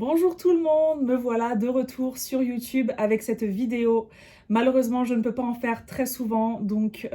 Bonjour tout le monde, me voilà de retour sur YouTube avec cette vidéo. Malheureusement, je ne peux pas en faire très souvent, donc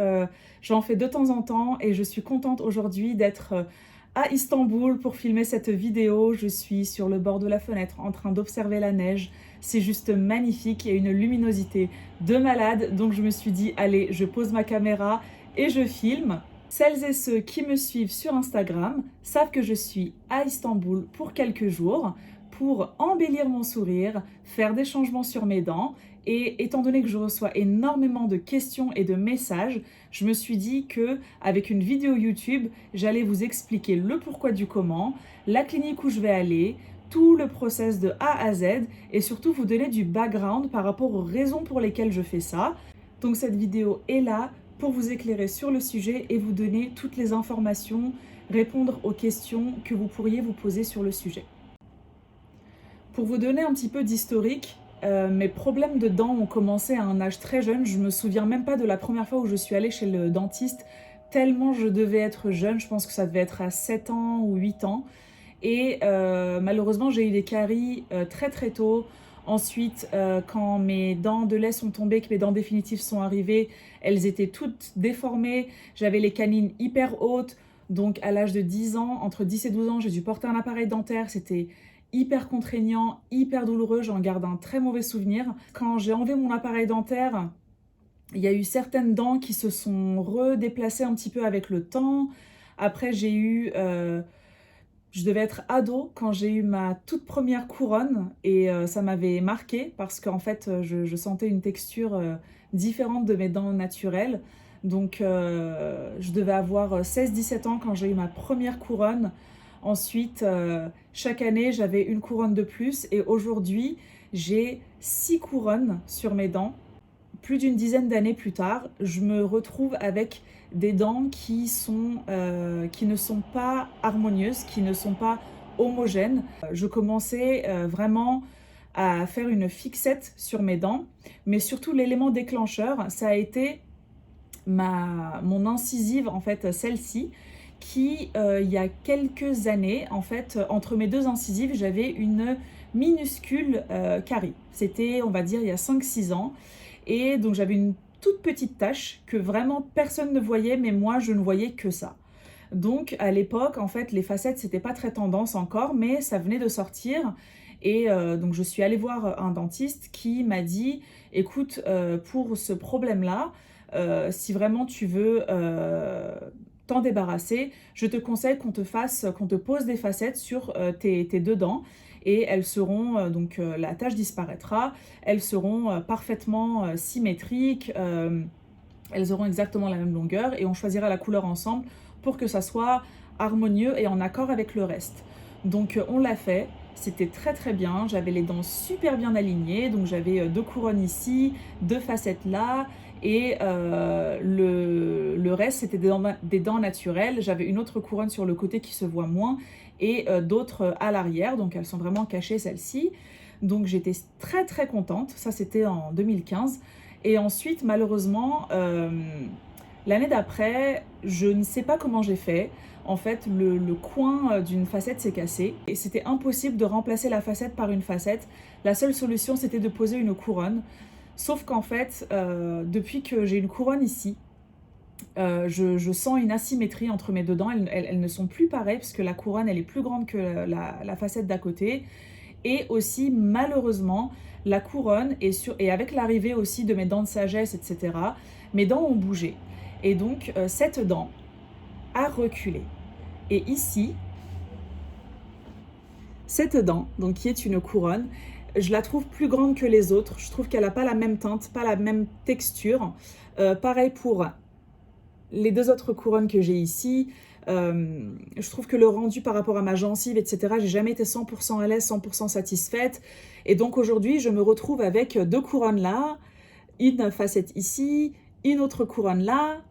j'en fais de temps en temps et je suis contente aujourd'hui d'être à Istanbul pour filmer cette vidéo. Je suis sur le bord de la fenêtre en train d'observer la neige. C'est juste magnifique, il y a une luminosité de malade, donc je me suis dit, allez, je pose ma caméra et je filme. Celles et ceux qui me suivent sur Instagram savent que je suis à Istanbul pour quelques jours pour embellir mon sourire, faire des changements sur mes dents. Et étant donné que je reçois énormément de questions et de messages, je me suis dit que avec une vidéo YouTube, j'allais vous expliquer le pourquoi du comment, la clinique où je vais aller, tout le process de A à Z et surtout vous donner du background par rapport aux raisons pour lesquelles je fais ça. Donc cette vidéo est là pour vous éclairer sur le sujet et vous donner toutes les informations, répondre aux questions que vous pourriez vous poser sur le sujet. Pour vous donner un petit peu d'historique, mes problèmes de dents ont commencé à un âge très jeune. Je me souviens même pas de la première fois où je suis allée chez le dentiste, tellement je devais être jeune. Je pense que ça devait être à 7 ans ou 8 ans. Et malheureusement, j'ai eu des caries très très tôt. Ensuite, quand mes dents de lait sont tombées, que mes dents définitives sont arrivées, elles étaient toutes déformées. J'avais les canines hyper hautes. Donc à l'âge de 10 ans, entre 10 et 12 ans, j'ai dû porter un appareil dentaire. C'était hyper contraignant, hyper douloureux. J'en garde un très mauvais souvenir. Quand j'ai enlevé mon appareil dentaire, il y a eu certaines dents qui se sont redéplacées un petit peu avec le temps. Après, je devais être ado quand j'ai eu ma toute première couronne et ça m'avait marqué parce qu'en fait, je sentais une texture différente de mes dents naturelles. Donc, je devais avoir 16-17 ans quand j'ai eu ma première couronne. Ensuite, chaque année, j'avais une couronne de plus et aujourd'hui, j'ai 6 couronnes sur mes dents. Plus d'une dizaine d'années plus tard, je me retrouve avec des dents qui ne sont pas harmonieuses, qui ne sont pas homogènes. Je commençais vraiment à faire une fixette sur mes dents, mais surtout l'élément déclencheur, ça a été mon incisive, en fait, celle-ci, qui, il y a quelques années, en fait, entre mes deux incisives, j'avais une minuscule carie. C'était, on va dire, il y a 5-6 ans. Et donc, j'avais une toute petite tache que vraiment personne ne voyait, mais moi, je ne voyais que ça. Donc, à l'époque, en fait, les facettes, c'était pas très tendance encore, mais ça venait de sortir. Et donc, je suis allée voir un dentiste qui m'a dit, écoute, pour ce problème-là, si vraiment tu veux t'en débarrasser, je te conseille qu'on te pose des facettes sur tes deux dents et elles seront, la tache disparaîtra, elles seront parfaitement symétriques, elles auront exactement la même longueur et on choisira la couleur ensemble pour que ça soit harmonieux et en accord avec le reste. Donc on l'a fait, c'était très très bien, j'avais les dents super bien alignées, donc j'avais 2 couronnes ici, 2 facettes là, et le reste c'était des dents naturelles. J'avais une autre couronne sur le côté qui se voit moins et d'autres à l'arrière, donc elles sont vraiment cachées celles-ci. Donc j'étais très très contente, ça c'était en 2015. Et ensuite malheureusement, l'année d'après, je ne sais pas comment j'ai fait. En fait, le coin d'une facette s'est cassé et c'était impossible de remplacer la facette par une facette. La seule solution, c'était de poser une couronne. Sauf qu'en fait, depuis que j'ai une couronne ici, je sens une asymétrie entre mes deux dents. Elles ne sont plus pareilles parce que la couronne, elle est plus grande que la facette d'à côté. Et aussi, malheureusement, la couronne, et avec l'arrivée aussi de mes dents de sagesse, etc., mes dents ont bougé. Et donc, cette dent a reculé. Et ici, cette dent, donc qui est une couronne, je la trouve plus grande que les autres. Je trouve qu'elle n'a pas la même teinte, pas la même texture. Pareil pour les 2 autres couronnes que j'ai ici. Je trouve que le rendu par rapport à ma gencive, etc., j'ai jamais été 100% à l'aise, 100% satisfaite. Et donc aujourd'hui, je me retrouve avec 2 couronnes là, une facette ici, une autre couronne là,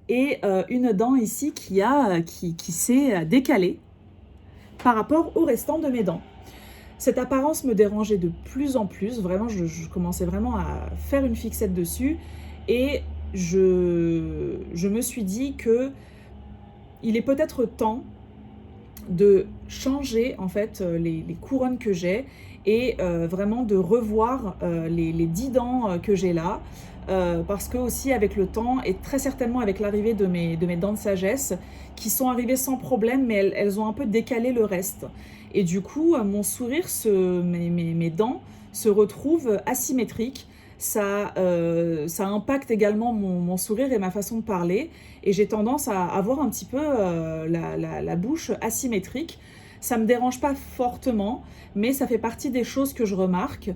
et une dent ici qui s'est décalée par rapport au restant de mes dents. Cette apparence me dérangeait de plus en plus, vraiment je commençais vraiment à faire une fixette dessus et je me suis dit que il est peut-être temps de changer en fait les couronnes que j'ai et vraiment de revoir les 10 dents que j'ai là. Parce que aussi avec le temps et très certainement avec l'arrivée de mes dents de sagesse qui sont arrivées sans problème mais elles ont un peu décalé le reste. Et du coup mon sourire, mes dents se retrouvent asymétriques. Ça impacte également mon sourire et ma façon de parler. Et j'ai tendance à avoir un petit peu la bouche asymétrique. Ça ne me dérange pas fortement, mais ça fait partie des choses que je remarque.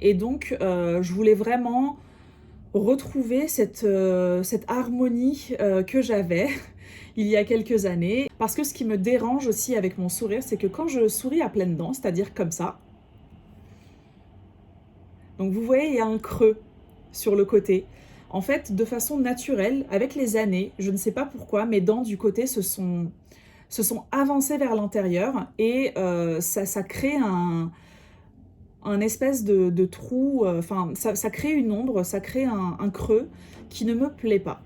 Et donc, je voulais vraiment retrouver cette harmonie que j'avais il y a quelques années. Parce que ce qui me dérange aussi avec mon sourire, c'est que quand je souris à pleines dents, c'est-à-dire comme ça, donc vous voyez, il y a un creux sur le côté. En fait, de façon naturelle, avec les années, je ne sais pas pourquoi, mes dents du côté se sont avancées vers l'intérieur et ça crée un espèce de trou, enfin ça crée une ombre, ça crée un creux qui ne me plaît pas.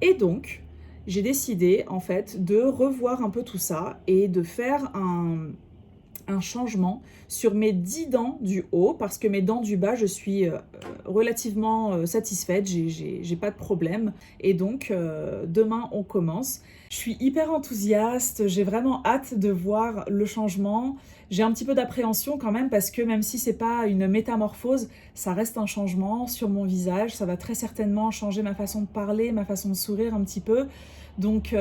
Et donc, j'ai décidé en fait de revoir un peu tout ça et de faire un changement sur mes 10 dents du haut parce que mes dents du bas, je suis relativement satisfaite, j'ai pas de problème. Et donc, demain, on commence. Je suis hyper enthousiaste, j'ai vraiment hâte de voir le changement. J'ai un petit peu d'appréhension quand même parce que même si c'est pas une métamorphose, ça reste un changement sur mon visage. Ça va très certainement changer ma façon de parler, ma façon de sourire un petit peu. Donc,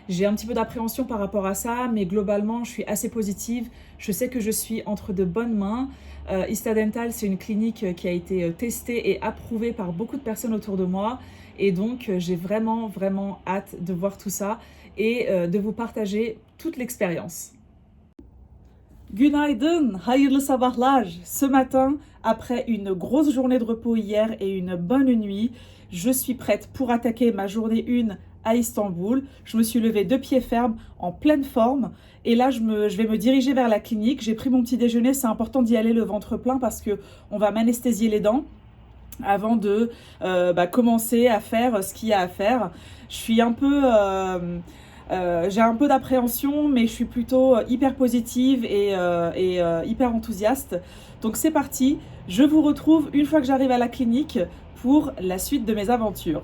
j'ai un petit peu d'appréhension par rapport à ça, mais globalement, je suis assez positive. Je sais que je suis entre de bonnes mains. Histadental, c'est une clinique qui a été testée et approuvée par beaucoup de personnes autour de moi. Et donc, j'ai vraiment, vraiment hâte de voir tout ça et de vous partager toute l'expérience. Günaydın, hayırlı sabahlar. Ce matin, après une grosse journée de repos hier et une bonne nuit, je suis prête pour attaquer ma journée 1 à Istanbul. Je me suis levée de pied ferme, en pleine forme. Et là, je vais me diriger vers la clinique. J'ai pris mon petit déjeuner. C'est important d'y aller le ventre plein parce qu'on va m'anesthésier les dents avant de commencer à faire ce qu'il y a à faire. Je suis un peu... j'ai un peu d'appréhension, mais je suis plutôt hyper positive et hyper enthousiaste. Donc c'est parti. Je vous retrouve une fois que j'arrive à la clinique pour la suite de mes aventures.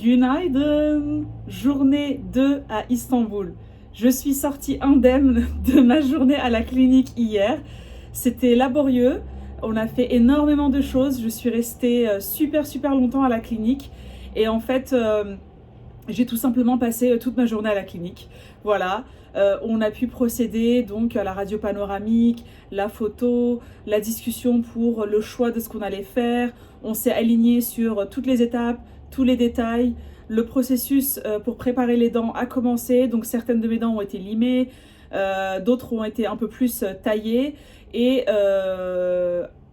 Günaydın, journée 2 à Istanbul. Je suis sortie indemne de ma journée à la clinique hier. C'était laborieux, on a fait énormément de choses. Je suis restée super longtemps à la clinique et en fait j'ai tout simplement passé toute ma journée à la clinique. Voilà, on a pu procéder donc à la radio panoramique, la photo, la discussion pour le choix de ce qu'on allait faire. On s'est aligné sur toutes les étapes, tous les détails. Le processus pour préparer les dents a commencé, donc certaines de mes dents ont été limées, d'autres ont été un peu plus taillées et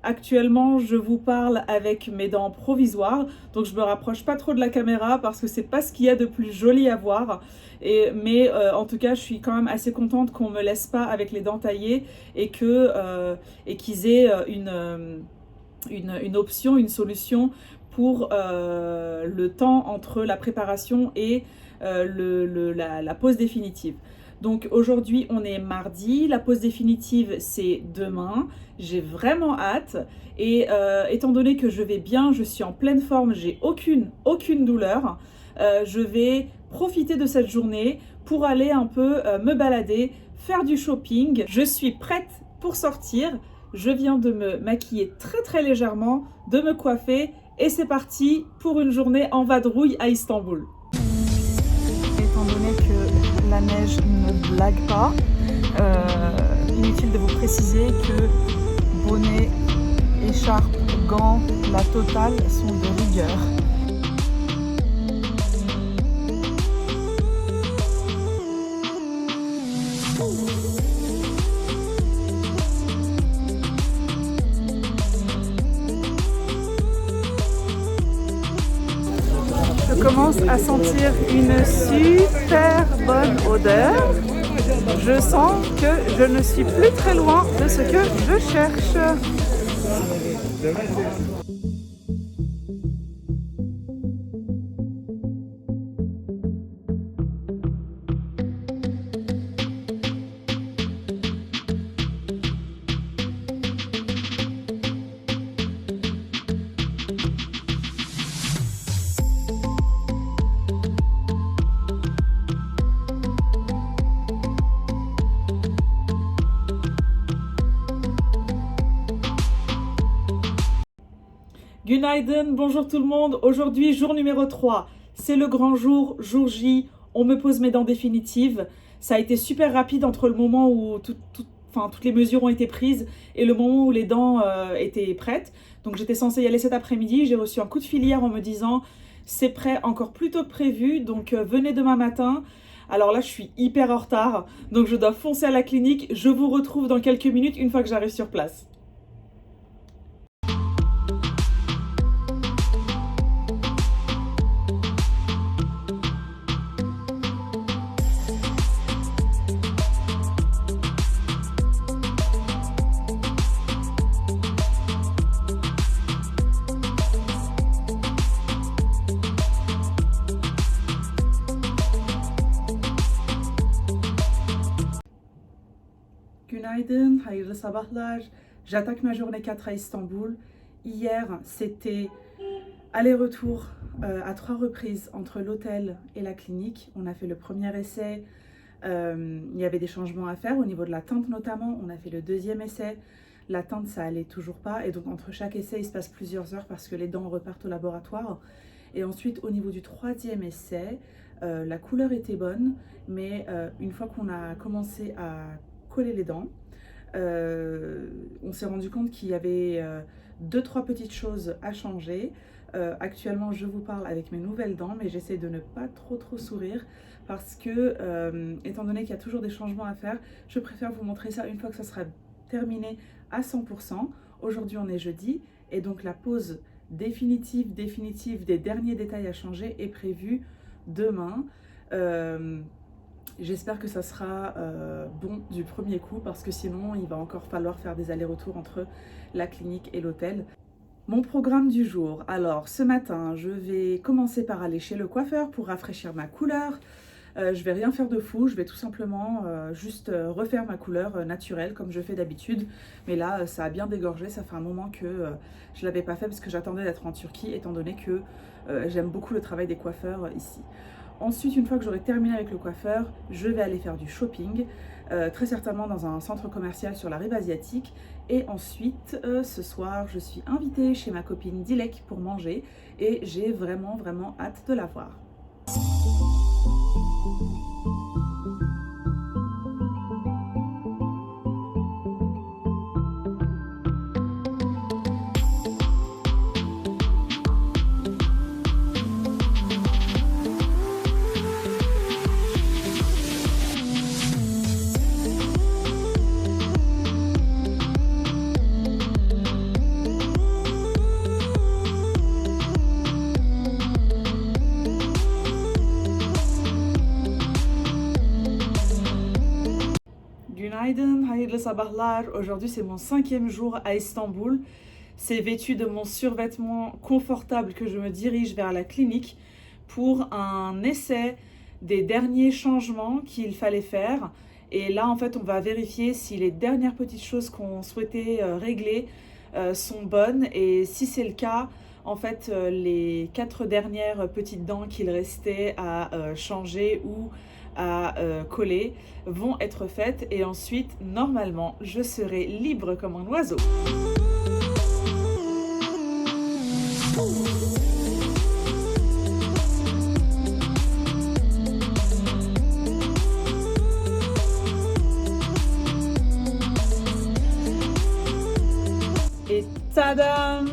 actuellement je vous parle avec mes dents provisoires, donc je me rapproche pas trop de la caméra parce que c'est pas ce qu'il y a de plus joli à voir, mais en tout cas je suis quand même assez contente qu'on me laisse pas avec les dents taillées et qu'ils aient une option, une solution pour le temps entre la préparation et la pose définitive. Donc aujourd'hui on est mardi, la pose définitive c'est demain, j'ai vraiment hâte et étant donné que je vais bien, je suis en pleine forme, j'ai aucune douleur, je vais profiter de cette journée pour aller un peu me balader, faire du shopping. Je suis prête pour sortir, je viens de me maquiller très légèrement, de me coiffer et c'est parti pour une journée en vadrouille à Istanbul. Étant donné que la neige ne blague pas, inutile de vous préciser que bonnet et écharpe, gants, la totale sont de rigueur. Je commence à sentir une super bonne odeur. Je sens que je ne suis plus très loin de ce que je cherche. Günaydın, bonjour tout le monde. Aujourd'hui, jour numéro 3. C'est le grand jour, jour J. On me pose mes dents définitives. Ça a été super rapide entre le moment où toutes les mesures ont été prises et le moment où les dents étaient prêtes. Donc j'étais censée y aller cet après-midi. J'ai reçu un coup de fil hier en me disant c'est prêt encore plus tôt que prévu, donc venez demain matin. Alors là, je suis hyper en retard, donc je dois foncer à la clinique. Je vous retrouve dans quelques minutes une fois que j'arrive sur place. Günaydın, hayırlı sabahlar. J'attaque ma journée 4 à Istanbul. Hier, c'était aller-retour à 3 reprises entre l'hôtel et la clinique. On a fait le premier essai. Il y avait des changements à faire au niveau de la teinte notamment. On a fait le deuxième essai. La teinte, ça allait toujours pas. Et donc, entre chaque essai, il se passe plusieurs heures parce que les dents repartent au laboratoire. Et ensuite, au niveau du troisième essai, la couleur était bonne. Mais une fois qu'on a commencé à coller les dents, on s'est rendu compte qu'il y avait 2-3 petites choses à changer. Actuellement, je vous parle avec mes nouvelles dents, mais j'essaie de ne pas trop sourire parce que, étant donné qu'il y a toujours des changements à faire, je préfère vous montrer ça une fois que ça sera terminé à 100%. Aujourd'hui, on est jeudi et donc la pose définitive des derniers détails à changer est prévue demain. J'espère que ça sera bon du premier coup parce que sinon il va encore falloir faire des allers-retours entre la clinique et l'hôtel. Mon programme du jour. Alors ce matin, je vais commencer par aller chez le coiffeur pour rafraîchir ma couleur. Je vais rien faire de fou, je vais tout simplement juste refaire ma couleur naturelle comme je fais d'habitude. Mais là, ça a bien dégorgé, ça fait un moment que je ne l'avais pas fait parce que j'attendais d'être en Turquie étant donné que j'aime beaucoup le travail des coiffeurs ici. Ensuite, une fois que j'aurai terminé avec le coiffeur, je vais aller faire du shopping, très certainement dans un centre commercial sur la rive asiatique. Et ensuite, ce soir, je suis invitée chez ma copine Dilek pour manger et j'ai vraiment hâte de la voir. Günaydın, hayırlı sabahlar. Aujourd'hui, c'est mon 5e jour à Istanbul. C'est vêtu de mon survêtement confortable que je me dirige vers la clinique pour un essai des derniers changements qu'il fallait faire. Et là, en fait, on va vérifier si les dernières petites choses qu'on souhaitait régler sont bonnes. Et si c'est le cas, en fait, les 4 dernières petites dents qu'il restait à changer ou à coller vont être faites et ensuite normalement je serai libre comme un oiseau. Et tadam!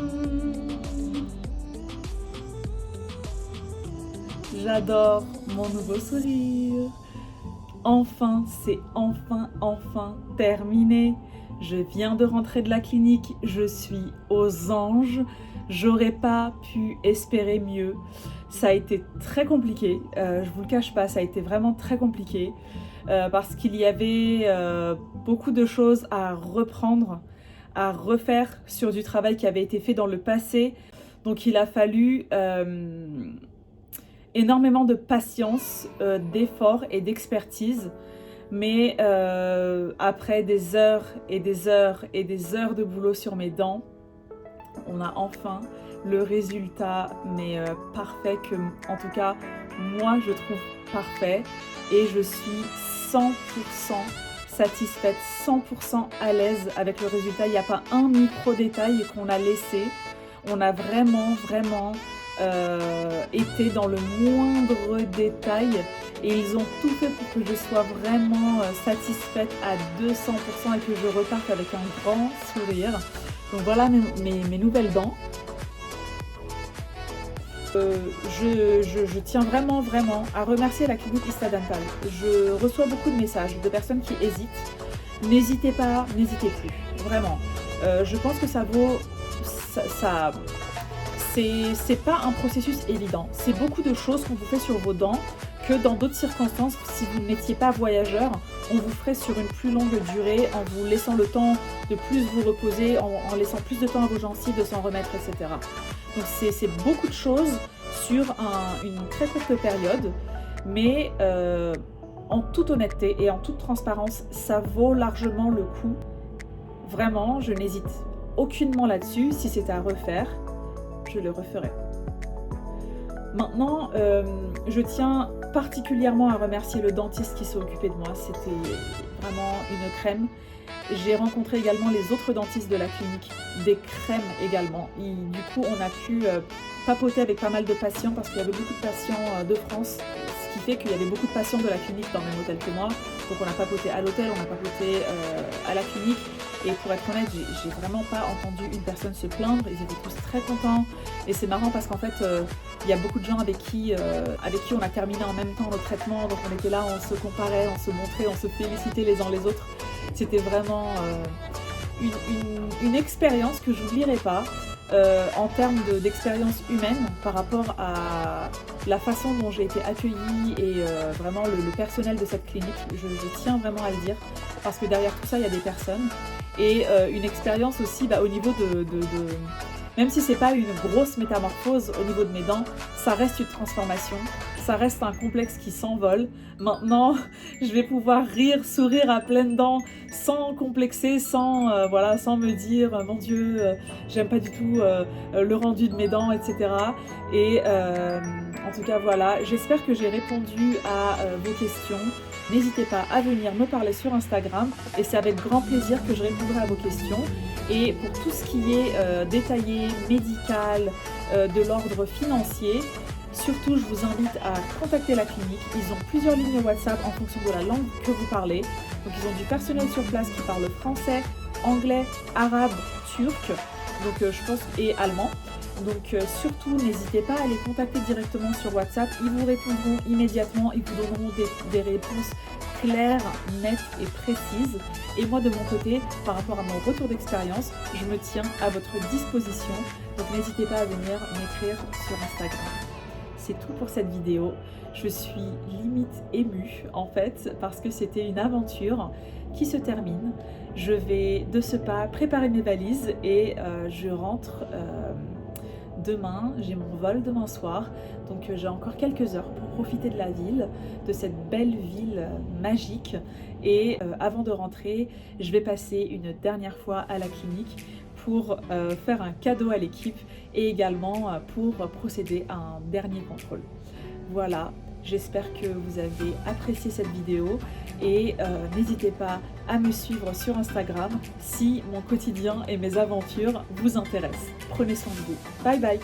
J'adore mon nouveau sourire. Enfin, c'est enfin terminé. Je viens de rentrer de la clinique, je suis aux anges. J'aurais pas pu espérer mieux. Ça a été très compliqué, je vous le cache pas, ça a été vraiment très compliqué parce qu'il y avait beaucoup de choses à reprendre, à refaire sur du travail qui avait été fait dans le passé. Donc il a fallu énormément de patience, d'efforts et d'expertise. Mais après des heures et des heures et des heures de boulot sur mes dents, on a enfin le résultat, mais parfait, que en tout cas moi je trouve parfait, et je suis 100% satisfaite, 100% à l'aise avec le résultat. Il n'y a pas un micro détail qu'on a laissé. On a vraiment été dans le moindre détail, et ils ont tout fait pour que je sois vraiment satisfaite à 200% et que je reparte avec un grand sourire. Donc voilà mes nouvelles dents. Je tiens vraiment à remercier la clinique Histadental. Je reçois beaucoup de messages de personnes qui hésitent. N'hésitez pas, n'hésitez plus, vraiment. Je pense que ça vaut... c'est pas un processus évident. C'est beaucoup de choses qu'on vous fait sur vos dents que dans d'autres circonstances, si vous n'étiez pas voyageur, on vous ferait sur une plus longue durée, en vous laissant le temps de plus vous reposer, en laissant plus de temps à vos gencives de s'en remettre, etc. Donc c'est beaucoup de choses sur une très courte période, mais en toute honnêteté et en toute transparence, ça vaut largement le coup. Vraiment, je n'hésite aucunement là-dessus. Si c'était à refaire, je le referai. Maintenant, je tiens particulièrement à remercier le dentiste qui s'est occupé de moi. C'était vraiment une crème. J'ai rencontré également les autres dentistes de la clinique, des crèmes également. Du coup, on a pu papoter avec pas mal de patients parce qu'il y avait beaucoup de patients de France, ce qui fait qu'il y avait beaucoup de patients de la clinique dans le même hôtel que moi. Donc on a papoté à l'hôtel, on a papoté à la clinique. Et pour être honnête, j'ai vraiment pas entendu une personne se plaindre. Ils étaient tous très contents. Et c'est marrant parce qu'en fait, il y a beaucoup de gens avec qui on a terminé en même temps le traitement. Donc on était là, on se comparait, on se montrait, on se félicitait les uns les autres. C'était vraiment une expérience que je n'oublierai pas en termes d'expérience humaine par rapport à la façon dont j'ai été accueillie et vraiment le personnel de cette clinique. Je tiens vraiment à le dire parce que derrière tout ça, il y a des personnes. Et une expérience aussi au niveau même si c'est pas une grosse métamorphose au niveau de mes dents, ça reste une transformation, ça reste un complexe qui s'envole. Maintenant, je vais pouvoir rire, sourire à pleines dents, sans complexer, sans me dire mon Dieu, j'aime pas du tout le rendu de mes dents, etc. Et en tout cas voilà, j'espère que j'ai répondu à vos questions. N'hésitez pas à venir me parler sur Instagram et c'est avec grand plaisir que je répondrai à vos questions. Et pour tout ce qui est détaillé, médical, de l'ordre financier, surtout je vous invite à contacter la clinique. Ils ont plusieurs lignes WhatsApp en fonction de la langue que vous parlez. Donc ils ont du personnel sur place qui parle français, anglais, arabe, turc, donc je pense, et allemand. Donc surtout n'hésitez pas à les contacter directement sur WhatsApp, ils vous répondront immédiatement, ils vous donneront des réponses claires, nettes et précises. Et moi de mon côté, par rapport à mon retour d'expérience, je me tiens à votre disposition. Donc n'hésitez pas à venir m'écrire sur Instagram. C'est tout pour cette vidéo. Je suis limite émue en fait parce que c'était une aventure qui se termine. Je vais de ce pas préparer mes valises et je rentre demain, j'ai mon vol demain soir, donc j'ai encore quelques heures pour profiter de la ville, de cette belle ville magique. Et avant de rentrer, je vais passer une dernière fois à la clinique pour faire un cadeau à l'équipe et également pour procéder à un dernier contrôle. Voilà, j'espère que vous avez apprécié cette vidéo et n'hésitez pas à me suivre sur Instagram si mon quotidien et mes aventures vous intéressent. Prenez soin de vous. Bye bye!